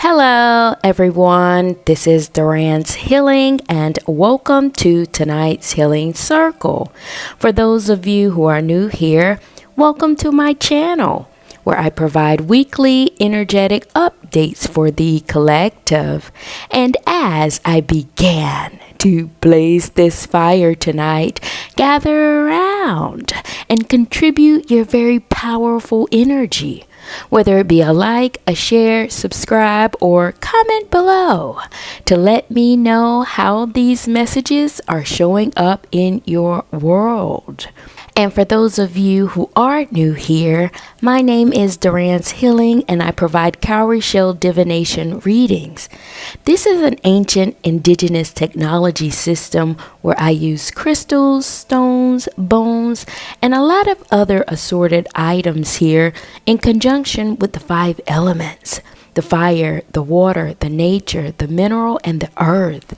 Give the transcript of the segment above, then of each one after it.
Hello, everyone. This is Duran's Healing, and welcome to tonight's Healing Circle. For those of you who are new here, welcome to my channel, where I provide weekly energetic updates for the collective. And as I began to blaze this fire tonight, gather around and contribute your very powerful energy. Whether it be a like, a share, subscribe, or comment below to let me know how these messages are showing up in your world. And for those of you who are new here, my name is Duran's Healing, and I provide cowrie shell divination readings. This is an ancient indigenous technology system where I use crystals, stones, bones, and a lot of other assorted items here in conjunction with the 5 elements: the fire, the water, the nature, the mineral, and the earth.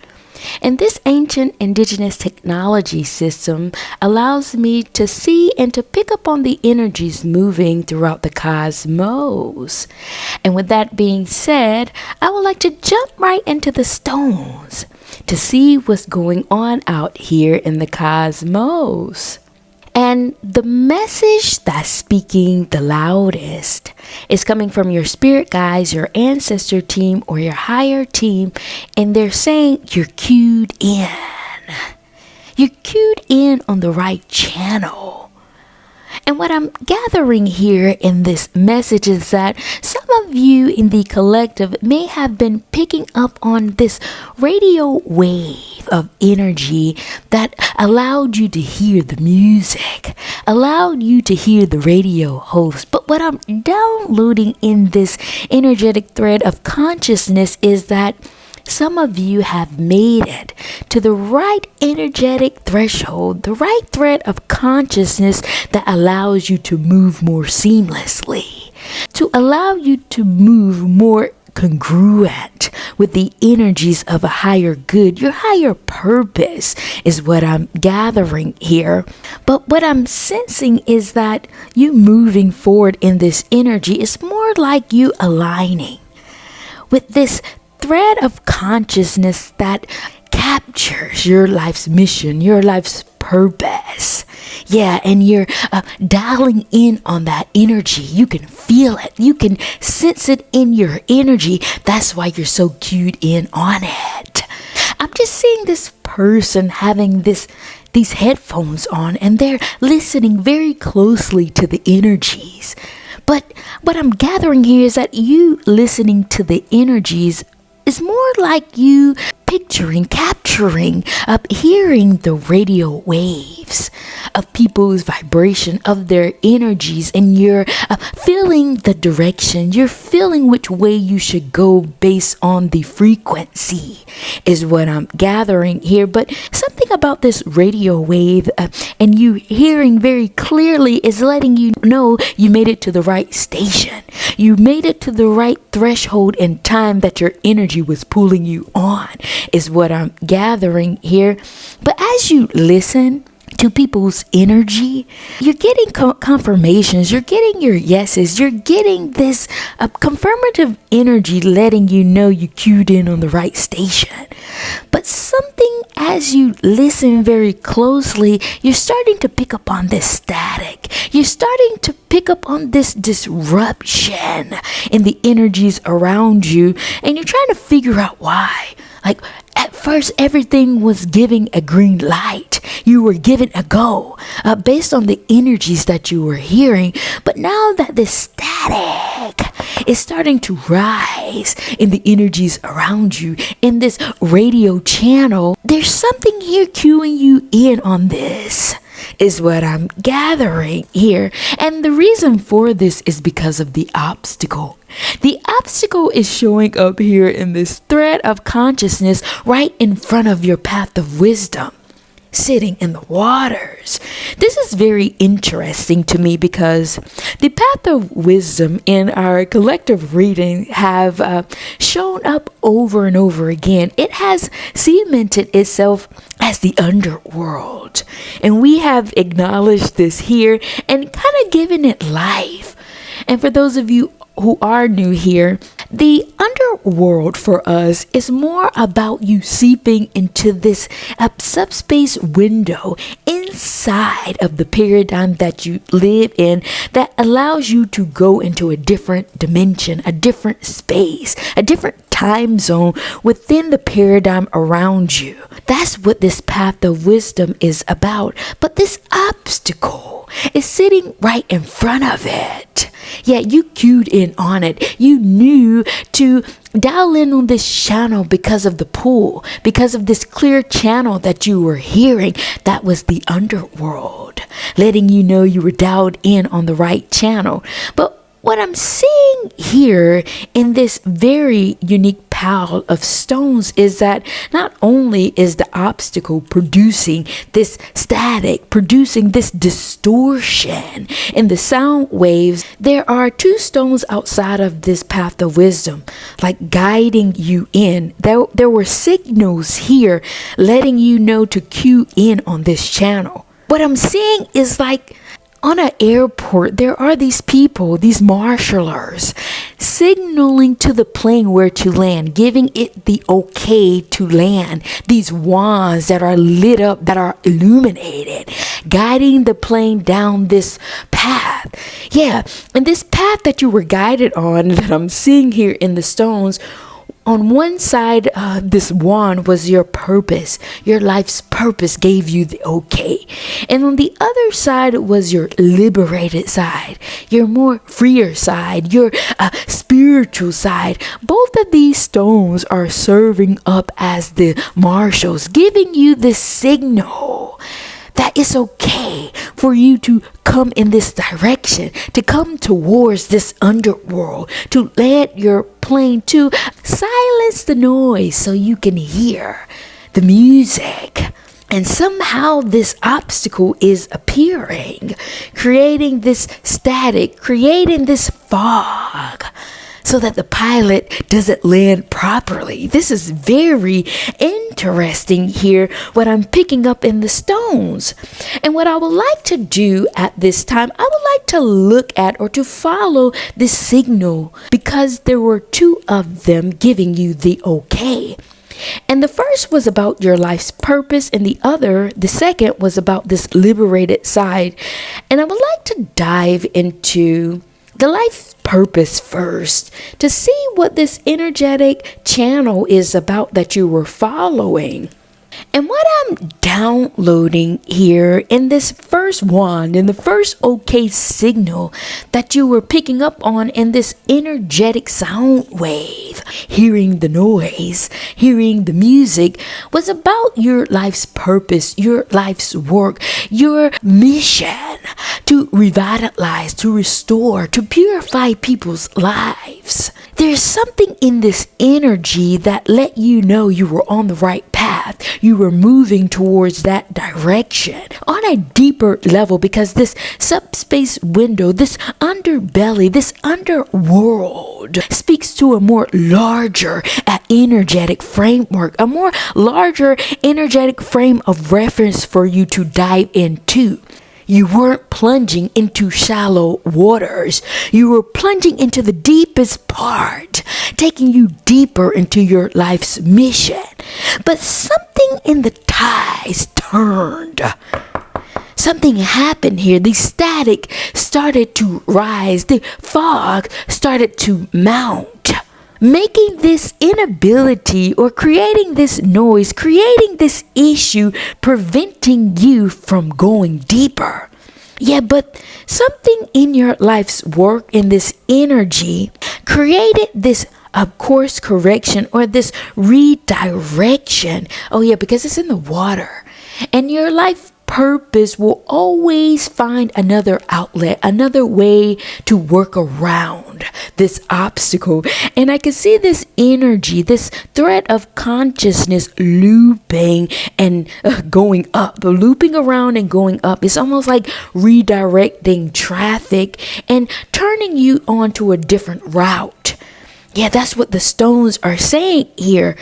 And this ancient indigenous technology system allows me to see and to pick up on the energies moving throughout the cosmos. And with that being said, I would like to jump right into the stones to see what's going on out here in the cosmos. And the message that's speaking the loudest is coming from your spirit guides, your ancestor team, or your higher team. And they're saying you're cued in. You're cued in on the right channel. And what I'm gathering here in this message is that some of you in the collective may have been picking up on this radio wave of energy that allowed you to hear the music, allowed you to hear the radio host. But what I'm downloading in this energetic thread of consciousness is that some of you have made it to the right energetic threshold, the right thread of consciousness that allows you to move more seamlessly, to allow you to move more congruent with the energies of a higher good. Your higher purpose is what I'm gathering here. But what I'm sensing is that you moving forward in this energy is more like you aligning with this thread of consciousness that captures your life's mission, your life's purpose. Yeah, and you're dialing in on that energy. You can feel it. You can sense it in your energy. That's why you're so cued in on it. I'm just seeing this person having these headphones on, and they're listening very closely to the energies. But what I'm gathering here is that you listening to the energies is more like you picturing, capturing, hearing the radio waves of people's vibration, of their energies, and you're feeling the direction. You're feeling which way you should go based on the frequency is what I'm gathering here. But something about this radio wave and you hearing very clearly is letting you know you made it to the right station. You made it to the right threshold in time that your energy was pulling you on is what I'm gathering here. But as you listen to people's energy, you're getting confirmations, you're getting your yeses, you're getting this confirmative energy letting you know you cued in on the right station. But something, as you listen very closely, you're starting to pick up on this static. You're starting to pick up on this disruption in the energies around you, and you're trying to figure out why. Like, at first, everything was giving a green light. You were given a go based on the energies that you were hearing. But now that this static is starting to rise in the energies around you, in this radio channel, there's something here cueing you in on this, is what I'm gathering here. And the reason for this is because of the obstacle. The obstacle is showing up here in this thread of consciousness right in front of your path of wisdom, sitting in the waters. This is very interesting to me because the path of wisdom in our collective reading have shown up over and over again. It has cemented itself as the underworld, and we have acknowledged this here and kind of given it life. And for those of you who are new here, The underworld for us is more about you seeping into this subspace window inside of the paradigm that you live in that allows you to go into a different dimension, a different space, a different time zone within the paradigm around you. That's what this path of wisdom is about. But this obstacle is sitting right in front of it. Yeah, you cued in on it. You knew to dial in on this channel because of the pull, because of this clear channel that you were hearing. That was the underworld, letting you know you were dialed in on the right channel. But what I'm seeing here in this very unique pile of stones is that not only is the obstacle producing this static, producing this distortion in the sound waves, there are two stones outside of this path of wisdom, like guiding you in. There were signals here letting you know to cue in on this channel. What I'm seeing is like on an airport, there are these people, these marshalers, signaling to the plane where to land, giving it the okay to land. These wands that are lit up, that are illuminated, guiding the plane down this path. Yeah, and this path that you were guided on, that I'm seeing here in the stones, on one side, this wand was your purpose. Your life's purpose gave you the okay. And on the other side was your liberated side, your more freer side, your spiritual side. Both of these stones are serving up as the marshals, giving you the signal that it's okay for you to come in this direction, to come towards this underworld, to land your plane, to silence the noise so you can hear the music. And somehow this obstacle is appearing, creating this static, creating this fog, so that the pilot doesn't land properly. This is very interesting here, what I'm picking up in the stones. And what I would like to do at this time, I would like to look at or to follow this signal, because there were two of them giving you the okay. And the first was about your life's purpose, and the second was about this liberated side. And I would like to dive into the life purpose first to see what this energetic channel is about that you were following. And what I'm downloading here in this first wand, in the first okay signal that you were picking up on in this energetic sound wave, hearing the noise, hearing the music, was about your life's purpose, your life's work, your mission to revitalize, to restore, to purify people's lives. There's something in this energy that let you know you were on the right path. You were moving towards that direction on a deeper level, because this subspace window, this underbelly, this underworld speaks to a more larger energetic framework, a more larger energetic frame of reference for you to dive into. You weren't plunging into shallow waters. You were plunging into the deepest part, taking you deeper into your life's mission. But something in the tides turned. Something happened here. The static started to rise. The fog started to mount, making this inability or creating this noise, creating this issue, preventing you from going deeper. Yeah, but something in your life's work, in this energy, created this course correction or this redirection. Oh yeah, because it's in the water. And your life purpose will always find another outlet, another way to work around this obstacle. And I can see this energy, this thread of consciousness looping and going up, looping around and going up. It's almost like redirecting traffic and turning you onto a different route. Yeah, that's what the stones are saying here.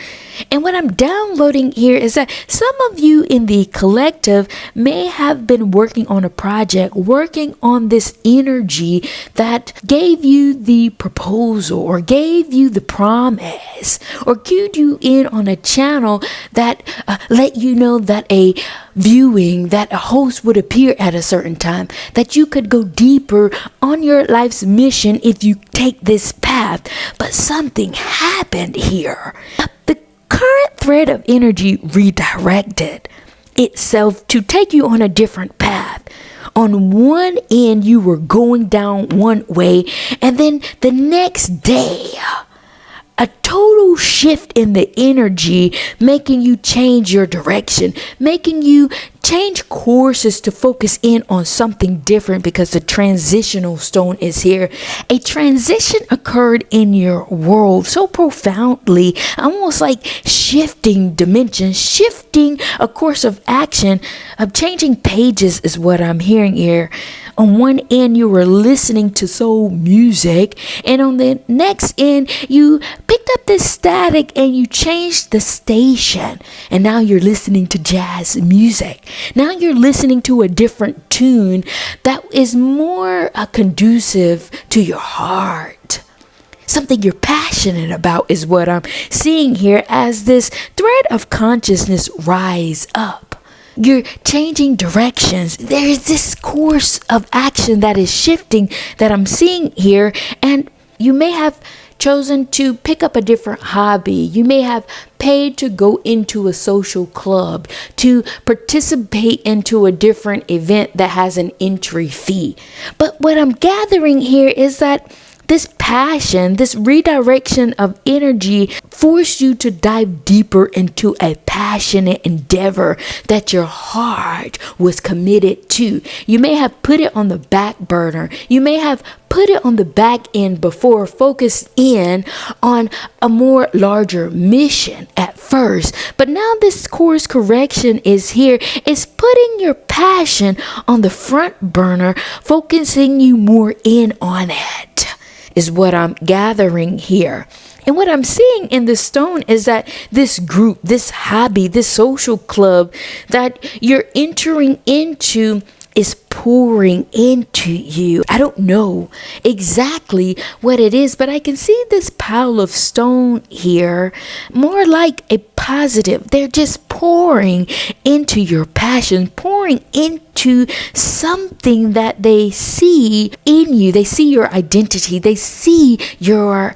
And what I'm downloading here is that some of you in the collective may have been working on a project, working on this energy that gave you the proposal or gave you the promise or cued you in on a channel that let you know that a viewing, that a host would appear at a certain time, that you could go deeper on your life's mission if you take this path. But something happened here. The current thread of energy redirected itself to take you on a different path. On one end, you were going down one way, and then the next day, a total shift in the energy, making you change your direction, making you change courses to focus in on something different because the transitional stone is here. A transition occurred in your world so profoundly, almost like shifting dimensions, shifting a course of action, of changing pages is what I'm hearing here. On one end, you were listening to soul music, and on the next end, you picked up this static and you changed the station, and now you're listening to jazz music. Now you're listening to a different tune that is more conducive to your heart. Something you're passionate about is what I'm seeing here as this thread of consciousness rise up. You're changing directions. There is this course of action that is shifting that I'm seeing here, and you may have chosen to pick up a different hobby. You may have paid to go into a social club, to participate into a different event that has an entry fee. But what I'm gathering here is that this passion, this redirection of energy forced you to dive deeper into a passionate endeavor that your heart was committed to. You may have put it on the back burner. You may have put it on the back end before, focused in on a more larger mission at first. But now this course correction is here. It's putting your passion on the front burner, focusing you more in on it, is what I'm gathering here. And what I'm seeing in the stone is that this group, this hobby, this social club that you're entering into is pouring into you. I don't know exactly what it is, but I can see this pile of stone here more like a positive. They're just pouring into your passion, pouring into something that they see in you. They see your identity. They see your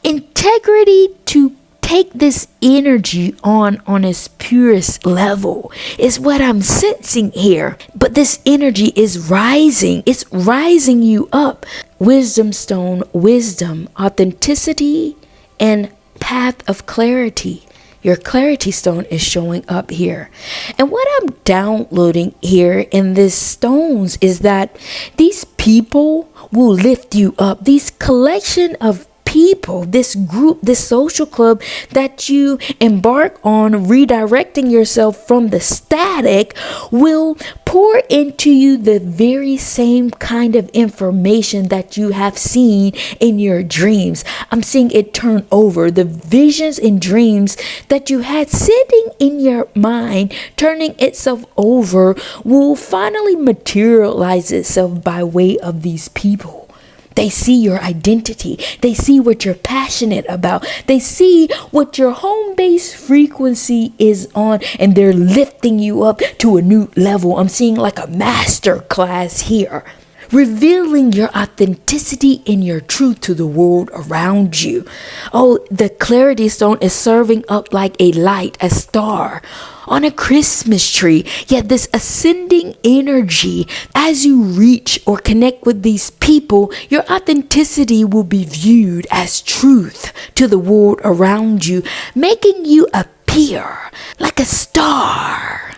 integrity to take this energy on its purest level is what I'm sensing here. But this energy is rising. It's rising you up. Wisdom stone, wisdom, authenticity, and path of clarity. Your clarity stone is showing up here. And what I'm downloading here in these stones is that these people will lift you up. These collection of people, this group, this social club that you embark on redirecting yourself from the static will pour into you the very same kind of information that you have seen in your dreams. I'm seeing it turn over. The visions and dreams that you had sitting in your mind, turning itself over, will finally materialize itself by way of these people. They see your identity. They see what you're passionate about. They see what your home base frequency is on, and they're lifting you up to a new level. I'm seeing like a master class here, revealing your authenticity and your truth to the world around you. Oh, the clarity stone is serving up like a light, a star on a Christmas tree. Yet this ascending energy, as you reach or connect with these people, your authenticity will be viewed as truth to the world around you, making you appear like a star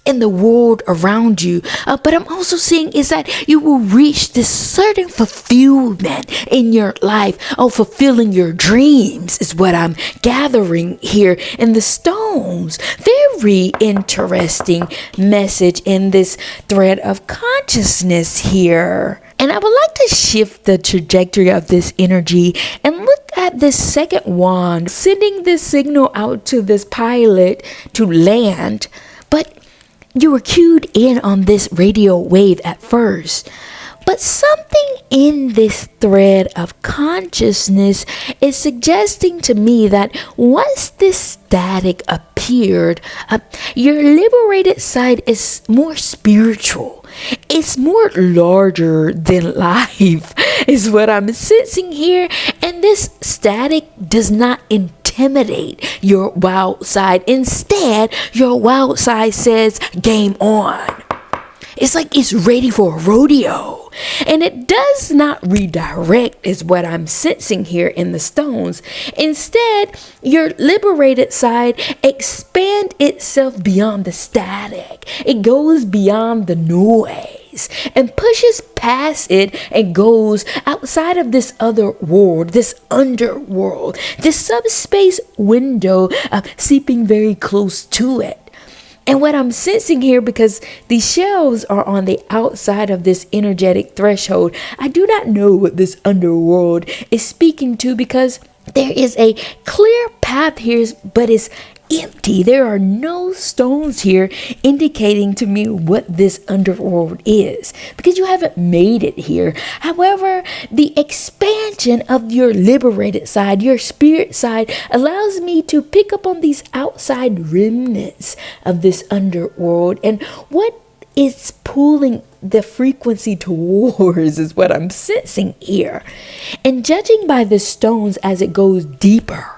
in the world around you. But I'm also seeing is that you will reach this certain fulfillment in your life. Oh, fulfilling your dreams is what I'm gathering here in the stones. Very interesting message in this thread of consciousness here. And I would like to shift the trajectory of this energy and look at this second wand, sending this signal out to this pilot to land. But you were cued in on this radio wave at first. But something in this thread of consciousness is suggesting to me that once this static appeared, your liberated side is more spiritual. It's more larger than life, is what I'm sensing here. And this static does not intimidate your wild side. Instead, your wild side says, game on. It's like it's ready for a rodeo. And it does not redirect, is what I'm sensing here in the stones. Instead, your liberated side expands itself beyond the static. It goes beyond the noise and pushes past it and goes outside of this other world, this underworld, this subspace window seeping very close to it. And what I'm sensing here, because these shelves are on the outside of this energetic threshold, I do not know what this underworld is speaking to, because there is a clear path here, but it's empty. There are no stones here indicating to me what this underworld is, because you haven't made it here. However, the expansion of your liberated side, your spirit side, allows me to pick up on these outside remnants of this underworld, and what is pulling the frequency towards is what I'm sensing here. And judging by the stones as it goes deeper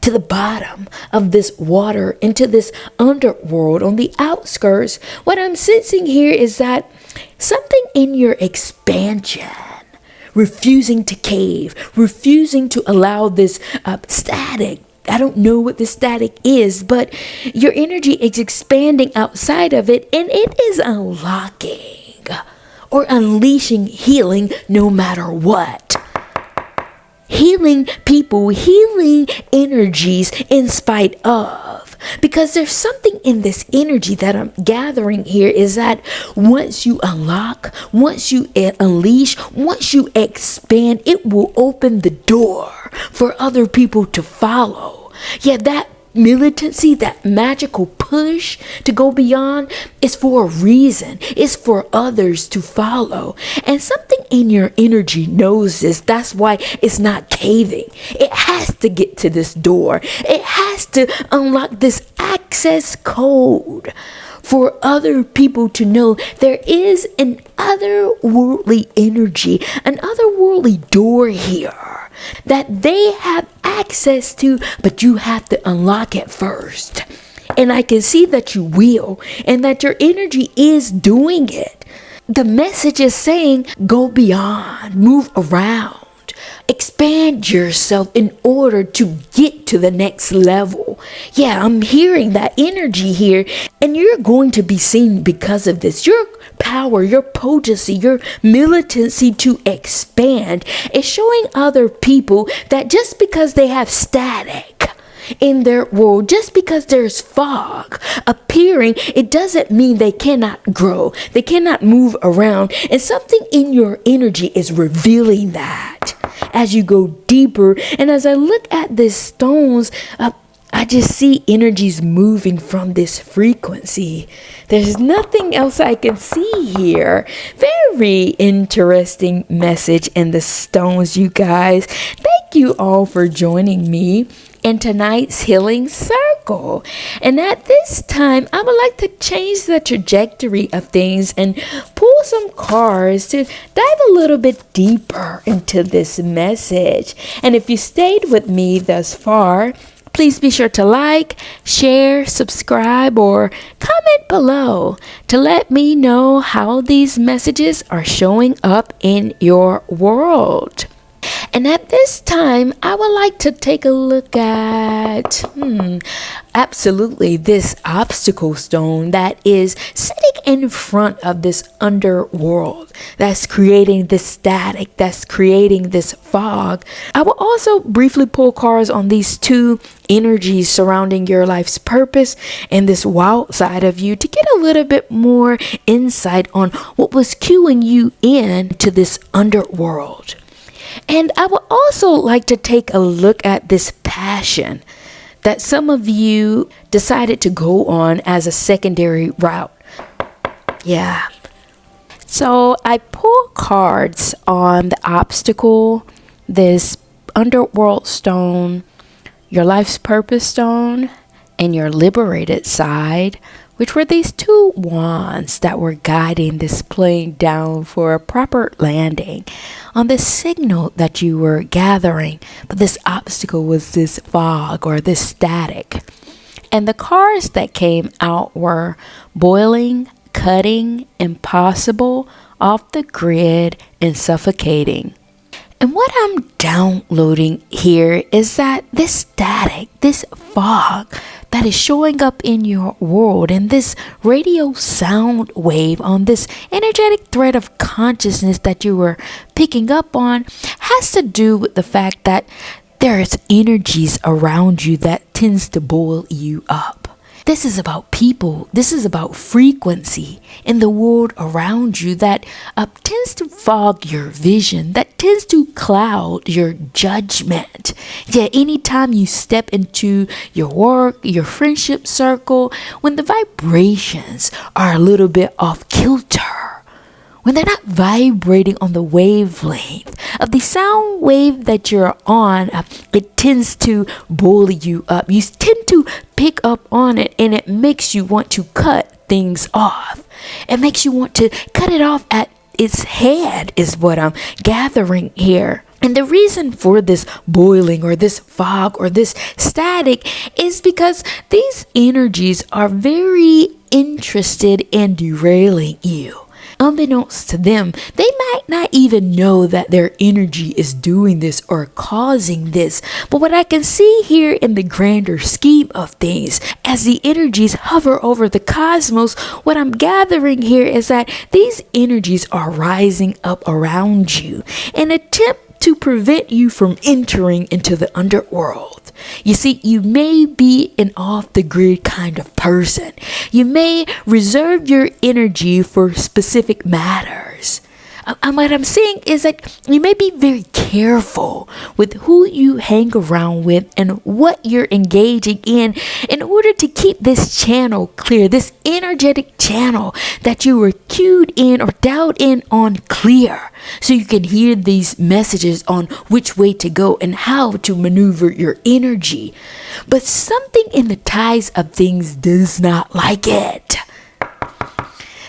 to the bottom of this water, into this underworld on the outskirts, what I'm sensing here is that something in your expansion, refusing to cave, refusing to allow this static, I don't know what the static is, but your energy is expanding outside of it, and it is unlocking or unleashing healing no matter what. Healing people, healing energies in spite of. Because there's something in this energy that I'm gathering here, is that once you unlock, once you unleash, once you expand, it will open the door for other people to follow. Yeah, that militancy, that magical push to go beyond is for a reason. It's for others to follow. And something in your energy knows this. That's why it's not caving. It has to get to this door. It has to unlock this access code for other people to know there is an otherworldly energy, an otherworldly door here that they have access to, but you have to unlock it first. And I can see that you will, and that your energy is doing it. The message is saying, go beyond, move around, expand yourself in order to get to the next level. Yeah, I'm hearing that energy here, and you're going to be seen because of this. Your power, your potency, your militancy to expand is showing other people that just because they have static in their world, just because there's fog appearing, it doesn't mean they cannot grow, they cannot move around. And something in your energy is revealing that as you go deeper. And as I look at these stones, I just see energies moving from this frequency. There's nothing else I can see here. Very interesting message in the stones, you guys. Thank you all for joining me in tonight's healing circle. And at this time, I would like to change the trajectory of things and pull some cards to dive a little bit deeper into this message. And if you stayed with me thus far, please be sure to like, share, subscribe, or comment below to let me know how these messages are showing up in your world. And at this time, I would like to take a look at, absolutely, this obstacle stone that is sitting in front of this underworld that's creating this static, that's creating this fog. I will also briefly pull cards on these two energies surrounding your life's purpose and this wild side of you to get a little bit more insight on what was cueing you in to this underworld. And I would also like to take a look at this passion that some of you decided to go on as a secondary route. Yeah. So I pull cards on the obstacle, this underworld stone, your life's purpose stone, and your liberated side, which were these two wands that were guiding this plane down for a proper landing on this signal that you were gathering. But this obstacle was this fog or this static. And the cards that came out were boiling, cutting, impossible, off the grid, and suffocating. And what I'm downloading here is that this static, this fog that is showing up in your world, and this radio sound wave on this energetic thread of consciousness that you were picking up on has to do with the fact that there's energies around you that tends to boil you up. This is about people. This is about frequency in the world around you that tends to fog your vision, that tends to cloud your judgment. Yeah, anytime you step into your work, your friendship circle, when the vibrations are a little bit off kilter, when they're not vibrating on the wavelength of the sound wave that you're on, it tends to bully you up. You tend to pick up on it, and it makes you want to cut things off. It makes you want to cut it off at its head, is what I'm gathering here. And the reason for this boiling or this fog or this static is because these energies are very interested in derailing you. Unbeknownst to them, they might not even know that their energy is doing this or causing this. But what I can see here in the grander scheme of things, as the energies hover over the cosmos, what I'm gathering here is that these energies are rising up around you in an attempt to prevent you from entering into the underworld. You see, you may be an off-the-grid kind of person. You may reserve your energy for specific matters. And what I'm saying is that you may be very careful with who you hang around with and what you're engaging in order to keep this channel clear, this energetic channel that you were cued in or dialed in on clear, so you can hear these messages on which way to go and how to maneuver your energy. But something in the ties of things does not like it.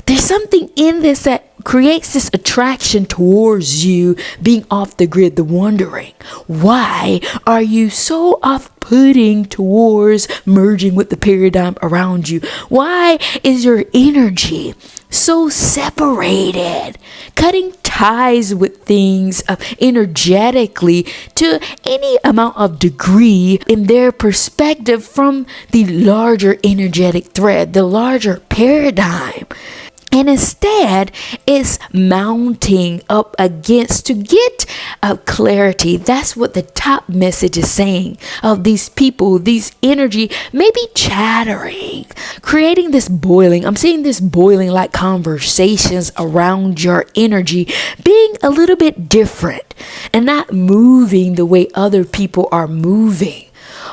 There's something in this that creates this attraction towards you being off the grid, the wondering, why are you so off-putting towards merging with the paradigm around you? Why is your energy so separated, cutting ties with things energetically to any amount of degree in their perspective from the larger energetic thread, the larger paradigm? And instead, it's mounting up against to get clarity. That's what the top message is saying of these people. These energy may be chattering, creating this boiling. I'm seeing this boiling like conversations around your energy being a little bit different and not moving the way other people are moving.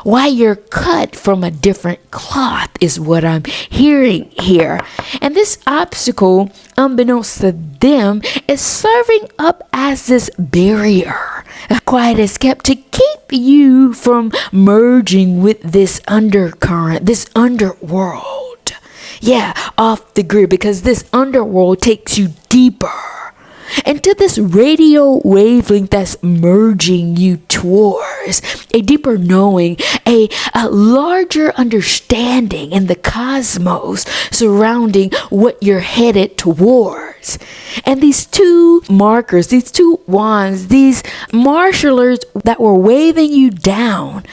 Why you're cut from a different cloth is what I'm hearing here. And this obstacle, unbeknownst to them, is serving up as this barrier, a quiet escape to keep you from merging with this undercurrent, this underworld. Yeah, off the grid, because this underworld takes you deeper into this radio wavelength that's merging you towards a deeper knowing, a larger understanding in the cosmos surrounding what you're headed towards. cards. And these two markers, these two wands, these marshallers that were waving you down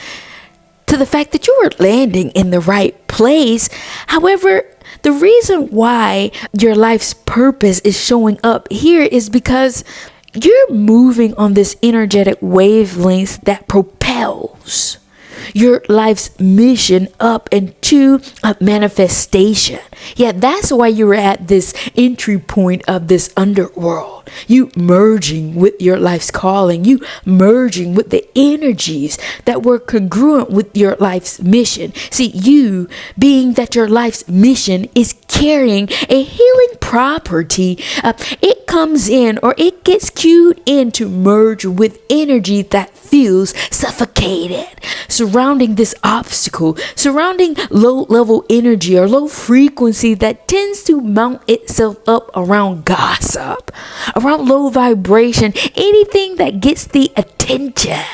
to the fact that you were landing in the right place. However, the reason why your life's purpose is showing up here is because you're moving on this energetic wavelength that propels your life's mission up into a manifestation. Yeah, that's why you're at this entry point of this underworld. You merging with your life's calling. You merging with the energies that were congruent with your life's mission. See, you being that your life's mission is carrying a healing property, it comes in or it gets cued in to merge with energy that feels suffocated, surrounding this obstacle, surrounding low level energy or low frequency that tends to mount itself up around gossip, around low vibration, anything that gets the attention,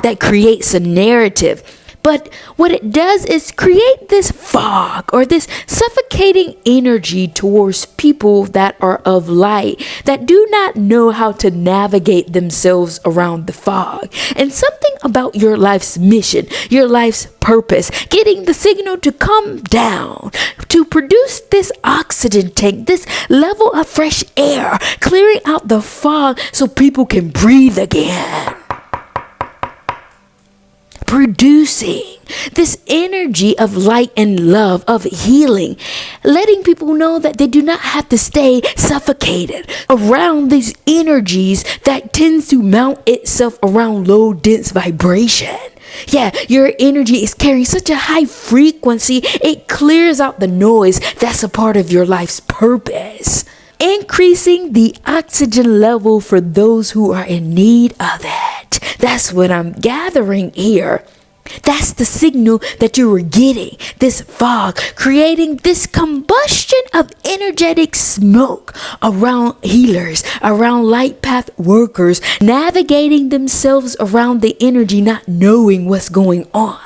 that creates a narrative. But what it does is create this fog or this suffocating energy towards people that are of light, that do not know how to navigate themselves around the fog. And something about your life's mission, your life's purpose, getting the signal to come down, to produce this oxygen tank, this level of fresh air, clearing out the fog so people can breathe again. Producing this energy of light and love, of healing, letting people know that they do not have to stay suffocated around these energies that tends to mount itself around low dense vibration. Yeah, your energy is carrying such a high frequency, it clears out the noise that's a part of your life's purpose. Increasing the oxygen level for those who are in need of it. That's what I'm gathering here. That's the signal that you were getting. This fog, creating this combustion of energetic smoke around healers, around light path workers, navigating themselves around the energy, not knowing what's going on.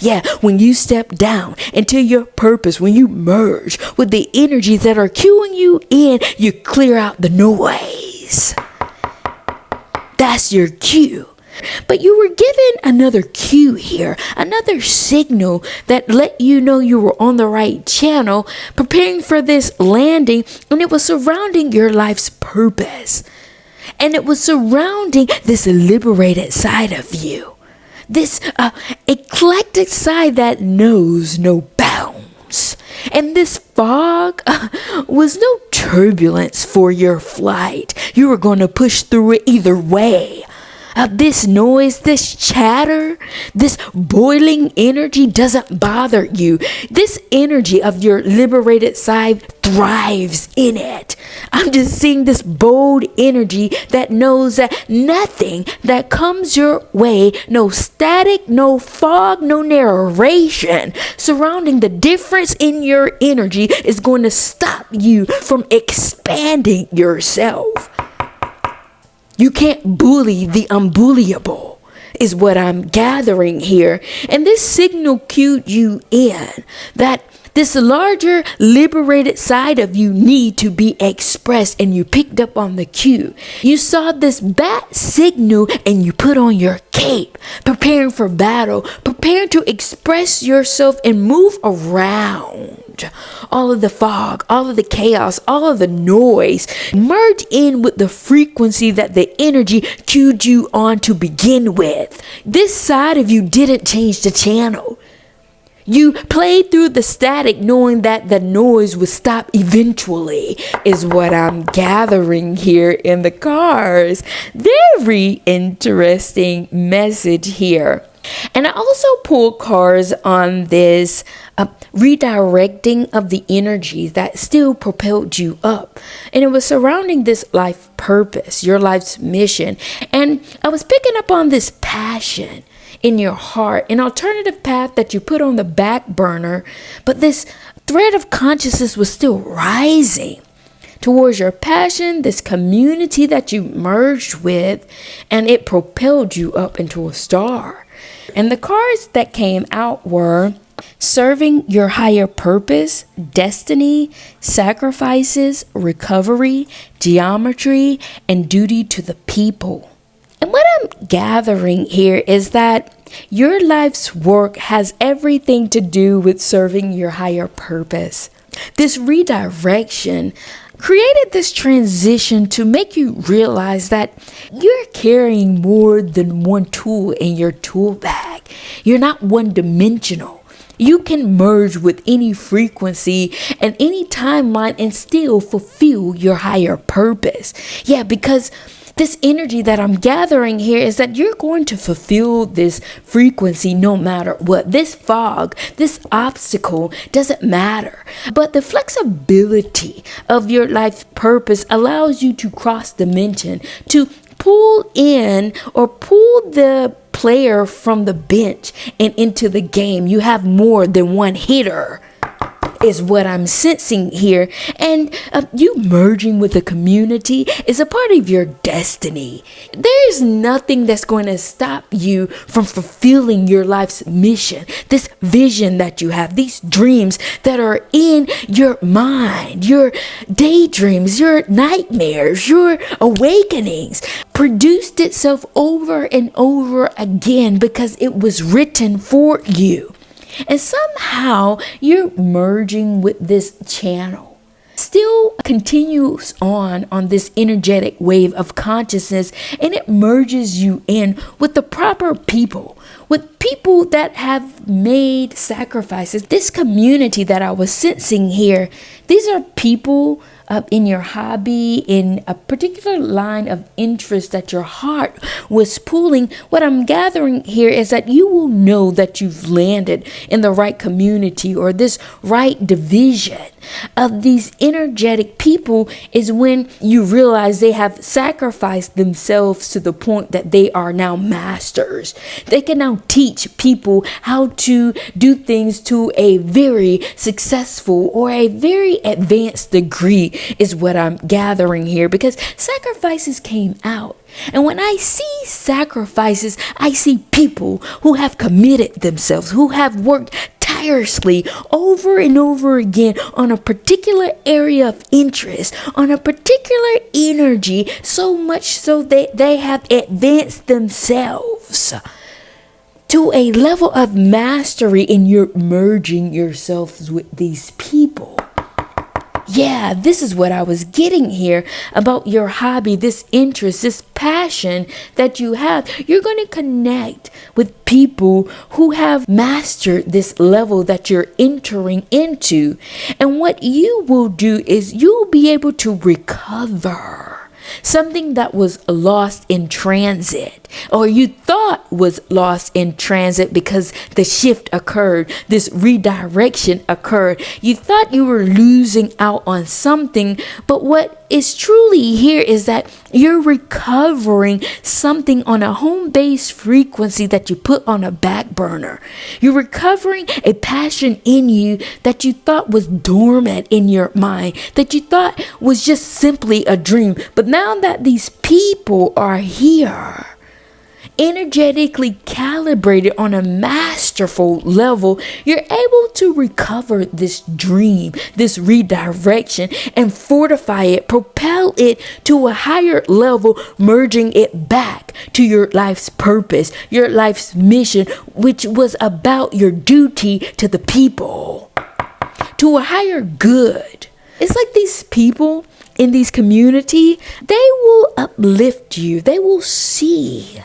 Yeah, when you step down into your purpose, when you merge with the energies that are cueing you in, you clear out the noise. That's your cue. But you were given another cue here, another signal that let you know you were on the right channel, preparing for this landing, and it was surrounding your life's purpose. And it was surrounding this liberated side of you. This eclectic side that knows no bounds. And this fog was no turbulence for your flight. You were going to push through it either way. This noise, this chatter, this boiling energy doesn't bother you. This energy of your liberated side thrives in it. I'm just seeing this bold energy that knows that nothing that comes your way, no static, no fog, no narration surrounding the difference in your energy is going to stop you from expanding yourself. You can't bully the unbullyable, is what I'm gathering here. And this signal cued you in that this larger liberated side of you need to be expressed, and you picked up on the cue. You saw this bat signal and you put on your cape, preparing for battle, preparing to express yourself and move around all of the fog, all of the chaos, all of the noise. Merge in with the frequency that the energy cued you on to begin with. This side of you didn't change the channel. You played through the static knowing that the noise would stop eventually, is what I'm gathering here in the cards. Very interesting message here. And I also pulled cards on this redirecting of the energy that still propelled you up. And it was surrounding this life purpose, your life's mission. And I was picking up on this passion in your heart, an alternative path that you put on the back burner, but this thread of consciousness was still rising towards your passion, this community that you merged with, and it propelled you up into a star. And the cards that came out were Serving your higher purpose, destiny, sacrifices, recovery, geometry, and duty to the people. And what I'm gathering here is that your life's work has everything to do with serving your higher purpose. This redirection created this transition to make you realize that you're carrying more than one tool in your tool bag. You're not one-dimensional. You can merge with any frequency and any timeline and still fulfill your higher purpose. Yeah, because this energy that I'm gathering here is that you're going to fulfill this frequency no matter what. This fog, this obstacle doesn't matter. But the flexibility of your life's purpose allows you to cross dimension, to pull in or pull the player from the bench and into the game. You have more than one hitter, is what I'm sensing here. And you merging with the community is a part of your destiny. There is nothing that's going to stop you from fulfilling your life's mission, this vision that you have, these dreams that are in your mind, your daydreams, your nightmares, your awakenings produced itself over and over again because it was written for you. And somehow you're merging with this channel. Still continues on this energetic wave of consciousness, and it merges you in with the proper people, with people that have made sacrifices. This community that I was sensing here, these are people in your hobby, in a particular line of interest that your heart was pulling. What I'm gathering here is that you will know that you've landed in the right community or this right division of these energetic people is when you realize they have sacrificed themselves to the point that they are now masters. They can now teach people how to do things to a very successful or a very advanced degree, is what I'm gathering here, because sacrifices came out. And when I see sacrifices, I see people who have committed themselves, who have worked tirelessly over and over again on a particular area of interest, on a particular energy, so much so that they have advanced themselves to a level of mastery, and you're merging yourselves with these people. Yeah, this is what I was getting here about your hobby, this interest, this passion that you have. You're going to connect with people who have mastered this level that you're entering into. And what you will do is you'll be able to recover something that was lost in transit, or you thought was lost in transit because the shift occurred, this redirection occurred. You thought you were losing out on something, but what is truly here is that you're recovering something on a home base frequency that you put on a back burner. You're recovering a passion in you that you thought was dormant in your mind, that you thought was just simply a dream. But now that these people are here, energetically calibrated on a masterful level, you're able to recover this dream, this redirection, and fortify it, propel it to a higher level, merging it back to your life's purpose, your life's mission, which was about your duty to the people, to a higher good. It's like these people in these community, they will uplift you. They will see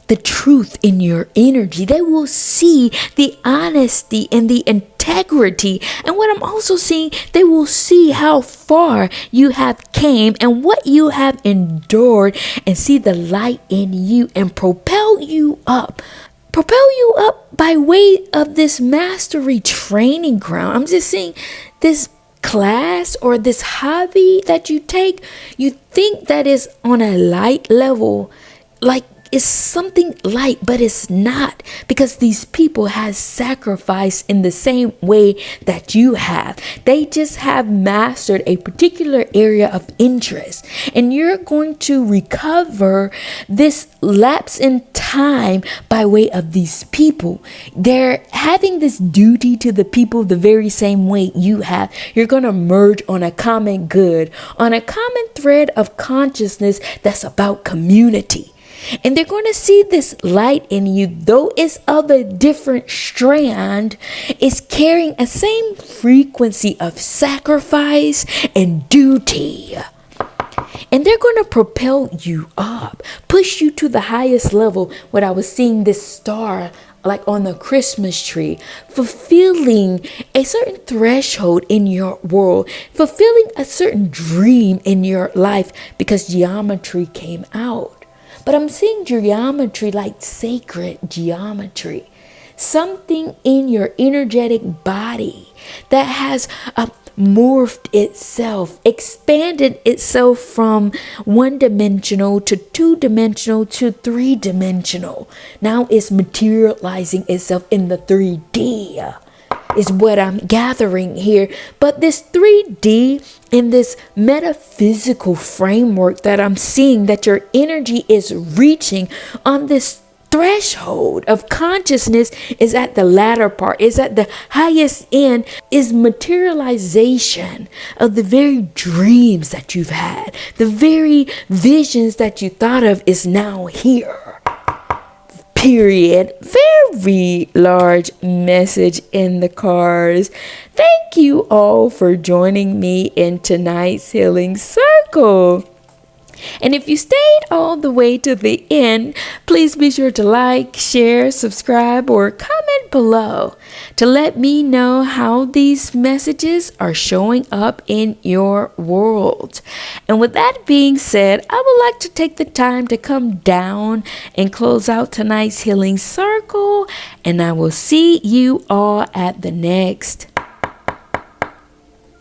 the truth in your energy. They will see the honesty and the integrity. And what I'm also seeing, they will see how far you have came and what you have endured, and see the light in you and propel you up. Propel you up by way of this mastery training ground. I'm just seeing this class or this hobby that you take. You think that is on a light level, like it's something light, but it's not, because these people have sacrificed in the same way that you have. They just have mastered a particular area of interest, and you're going to recover this lapse in time by way of these people. They're having this duty to the people the very same way you have. You're going to merge on a common good, on a common thread of consciousness that's about community. And they're going to see this light in you, though it's of a different strand, it's carrying a same frequency of sacrifice and duty. And they're going to propel you up, push you to the highest level. What I was seeing, this star like on the Christmas tree, fulfilling a certain threshold in your world, fulfilling a certain dream in your life, because geometry came out. But I'm seeing geometry like sacred geometry, something in your energetic body that has morphed itself, expanded itself from one-dimensional to two-dimensional to three-dimensional. Now it's materializing itself in the 3D. Is what I'm gathering here. But this 3D, in this metaphysical framework that I'm seeing, that your energy is reaching on this threshold of consciousness, is at the latter part, is at the highest end, is materialization of the very dreams that you've had, the very visions that you thought of is now here. Period. Very large message in the cards. Thank you all for joining me in tonight's healing circle. And if you stayed all the way to the end, please be sure to like, share, subscribe, or comment below to let me know how these messages are showing up in your world. And with that being said, I would like to take the time to come down and close out tonight's healing circle, and I will see you all at the next